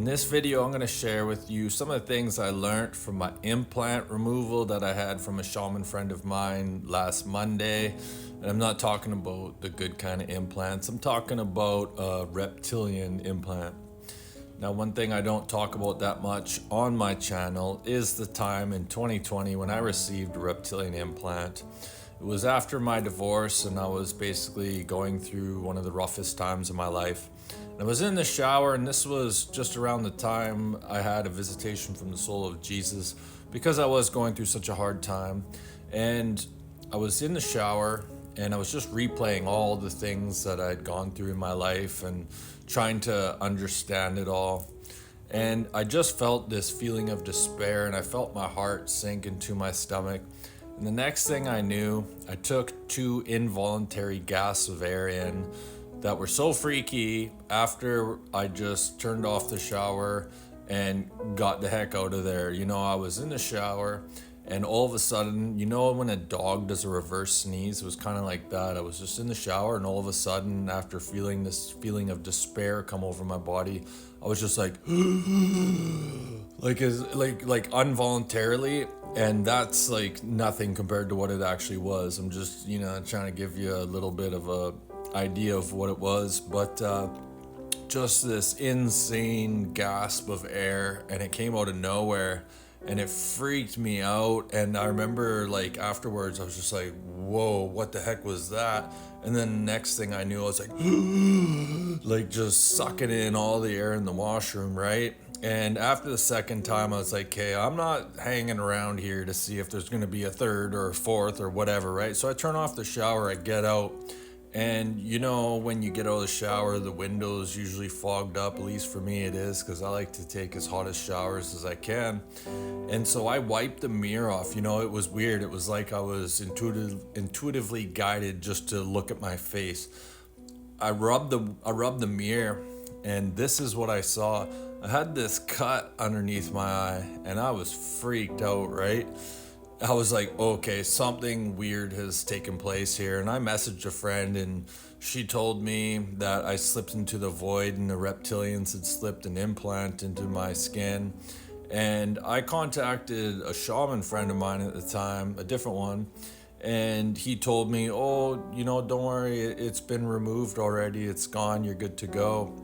In this video, I'm going to share with you some of the things I learned from my implant removal that I had from a shaman friend of mine last Monday. And I'm not talking about the good kind of implants. I'm talking about a reptilian implant. Now, one thing I don't talk about that much on my channel is the time in 2020 when I received a reptilian implant. It was after my divorce, and I was basically going through one of the roughest times of my life. And I was in the shower, and this was just around the time I had a visitation from the soul of Jesus, because I was going through such a hard time. And I was in the shower, and I was just replaying all the things that I'd gone through in my life and trying to understand it all. And I just felt this feeling of despair, and I felt my heart sink into my stomach. And the next thing I knew, I took 2 involuntary gasps of air in that were so freaky after I just turned off the shower and got the heck out of there. You know, I was in the shower, and all of a sudden, you know when a dog does a reverse sneeze? It was kind of like that. I was just in the shower, and all of a sudden, after feeling this feeling of despair come over my body, I was just like like involuntarily. And that's like nothing compared to what it actually was. I'm just, trying to give you a little bit of a idea of what it was, but just this insane gasp of air, and it came out of nowhere, and it freaked me out. And I remember like afterwards, I was just like, whoa, what the heck was that? And then the next thing I knew, I was like just sucking in all the air in the washroom, right? And after the second time, I was like, okay, I'm not hanging around here to see if there's going to be a third or a fourth or whatever, right? So I turn off the shower, I get out, and when you get out of the shower, the window's usually fogged up. At least for me it is, because I like to take as hot as showers as I can. And so I wiped the mirror off. It was weird. It was like I was intuitively guided just to look at my face. I rubbed the mirror, and this is what I saw. I had this cut underneath my eye, and I was freaked out, right? I was like, okay, something weird has taken place here. And I messaged a friend, and she told me that I slipped into the void, and the reptilians had slipped an implant into my skin. And I contacted a shaman friend of mine at the time, a different one, and he told me, don't worry, it's been removed already, it's gone, you're good to go.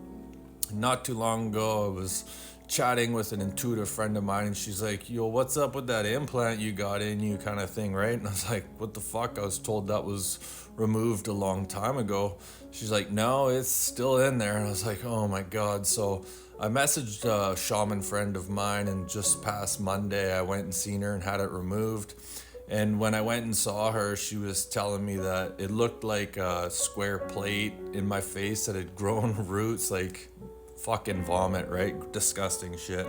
Not too long ago, I was chatting with an intuitive friend of mine, and she's like, yo, what's up with that implant you got in you kind of thing, right? And I was like, what the fuck? I was told that was removed a long time ago. She's like, no, it's still in there. And I was like, oh my God. So I messaged a shaman friend of mine, and just past Monday, I went and seen her and had it removed. And when I went and saw her, she was telling me that it looked like a square plate in my face that had grown roots, like fucking vomit, right? Disgusting shit.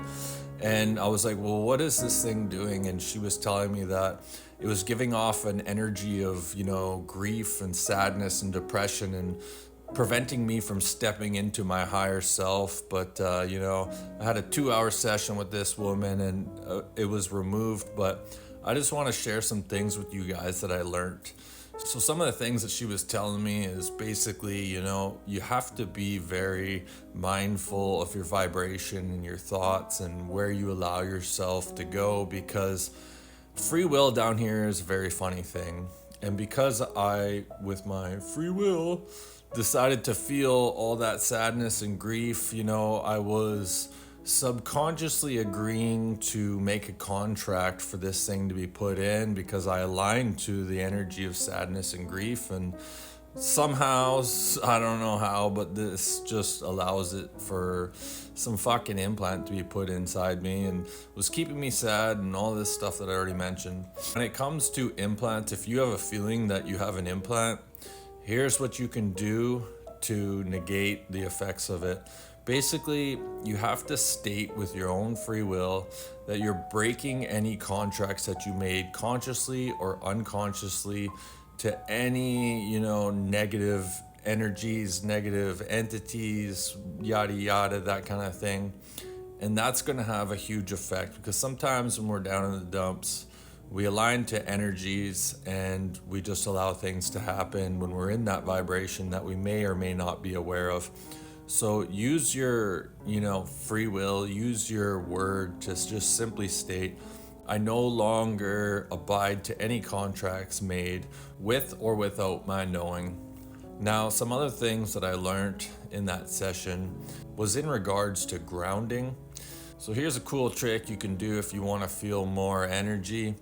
And I was like, well, what is this thing doing? And she was telling me that it was giving off an energy of, grief and sadness and depression, and preventing me from stepping into my higher self. But, I had a 2-hour session with this woman, and it was removed. But I just want to share some things with you guys that I learned. So some of the things that she was telling me is basically, you have to be very mindful of your vibration and your thoughts and where you allow yourself to go, because free will down here is a very funny thing. And because I, with my free will, decided to feel all that sadness and grief, I was subconsciously agreeing to make a contract for this thing to be put in, because I aligned to the energy of sadness and grief. And somehow, I don't know how, but this just allows it for some fucking implant to be put inside me, and was keeping me sad and all this stuff that I already mentioned. When it comes to implants, if you have a feeling that you have an implant, here's what you can do to negate the effects of it. Basically, you have to state with your own free will that you're breaking any contracts that you made consciously or unconsciously to any, negative energies, negative entities, yada yada, that kind of thing. And that's going to have a huge effect, because sometimes when we're down in the dumps, we align to energies and we just allow things to happen when we're in that vibration that we may or may not be aware of. So use your, free will, use your word to just simply state, I no longer abide to any contracts made with or without my knowing. Now, some other things that I learned in that session was in regards to grounding. So here's a cool trick you can do if you want to feel more energy.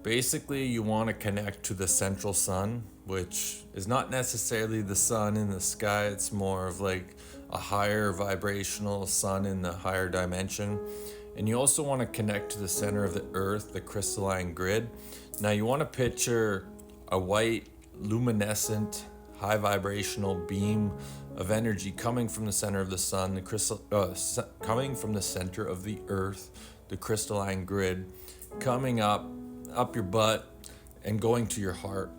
Basically, you want to connect to the central sun, which is not necessarily the sun in the sky. It's more of like a higher vibrational sun in the higher dimension. And you also want to connect to the center of the earth, the crystalline grid. Now, you want to picture a white, luminescent, high vibrational beam of energy coming from the center of the sun, coming from the center of the earth, the crystalline grid, coming up your butt and going to your heart.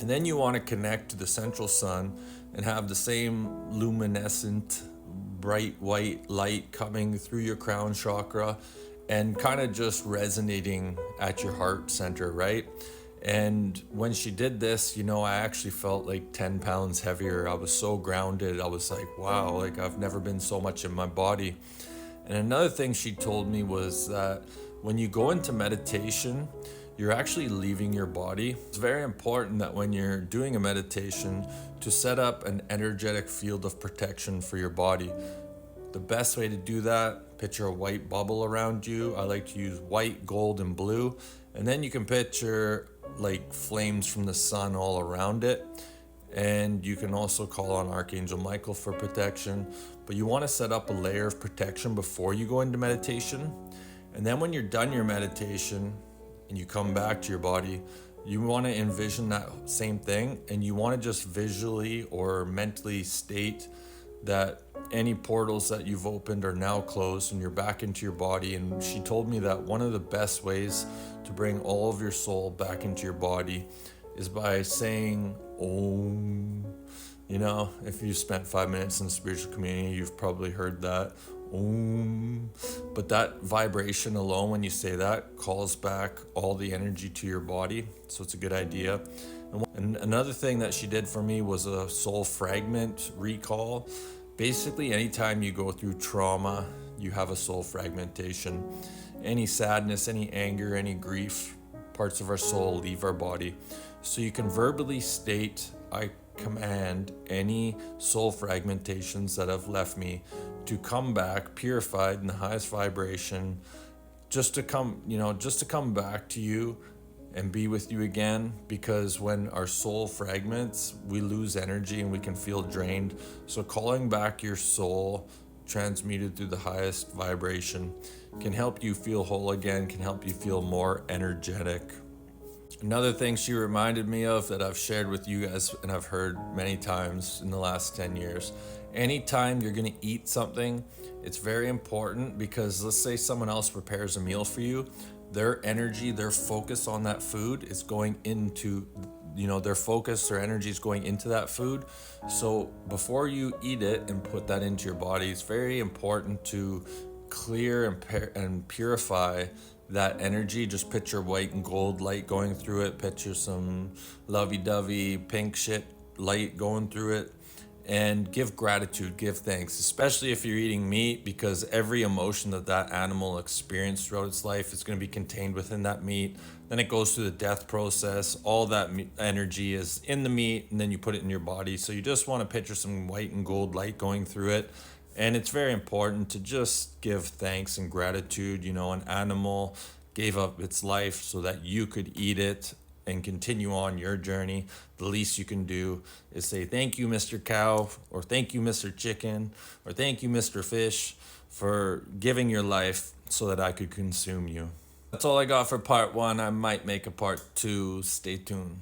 And then you want to connect to the central sun and have the same luminescent bright white light coming through your crown chakra and kind of just resonating at your heart center, right? And when she did this, I actually felt like 10 pounds heavier. I was so grounded. I was like, wow, like I've never been so much in my body. And another thing she told me was that when you go into meditation, you're actually leaving your body. It's very important that when you're doing a meditation to set up an energetic field of protection for your body. The best way to do that, picture a white bubble around you. I like to use white, gold, and blue. And then you can picture like flames from the sun all around it. And you can also call on Archangel Michael for protection. But you want to set up a layer of protection before you go into meditation. And then when you're done your meditation and you come back to your body, you want to envision that same thing, and you want to just visually or mentally state that any portals that you've opened are now closed and you're back into your body. And she told me that one of the best ways to bring all of your soul back into your body is by saying Om. If you spent 5 minutes in the spiritual community, you've probably heard that Om. But that vibration alone, when you say that, calls back all the energy to your body. So it's a good idea. And another thing that she did for me was a soul fragment recall. Basically, anytime you go through trauma, you have a soul fragmentation. Any sadness, any anger, any grief, parts of our soul leave our body. So you can verbally state, I command any soul fragmentations that have left me to come back purified in the highest vibration, just to come back to you and be with you again. Because when our soul fragments, we lose energy and we can feel drained. So calling back your soul transmuted through the highest vibration can help you feel whole again, can help you feel more energetic. Another thing she reminded me of that I've shared with you guys and I've heard many times in the last 10 years, anytime you're going to eat something, it's very important, because let's say someone else prepares a meal for you, their energy, their focus on that food is going into, their focus, their energy is going into that food. So before you eat it and put that into your body, it's very important to clear and purify that energy. Just picture white and gold light going through it. Picture some lovey-dovey pink shit light going through it. And give gratitude, give thanks, especially if you're eating meat, because every emotion that animal experienced throughout its life is going to be contained within that meat. Then it goes through the death process. All that energy is in the meat, and then you put it in your body. So you just want to picture some white and gold light going through it. And it's very important to just give thanks and gratitude. An animal gave up its life so that you could eat it and continue on your journey. The least you can do is say, thank you, Mr. Cow, or thank you, Mr. Chicken, or thank you, Mr. Fish, for giving your life so that I could consume you. That's all I got for part 1. I might make a part 2. Stay tuned.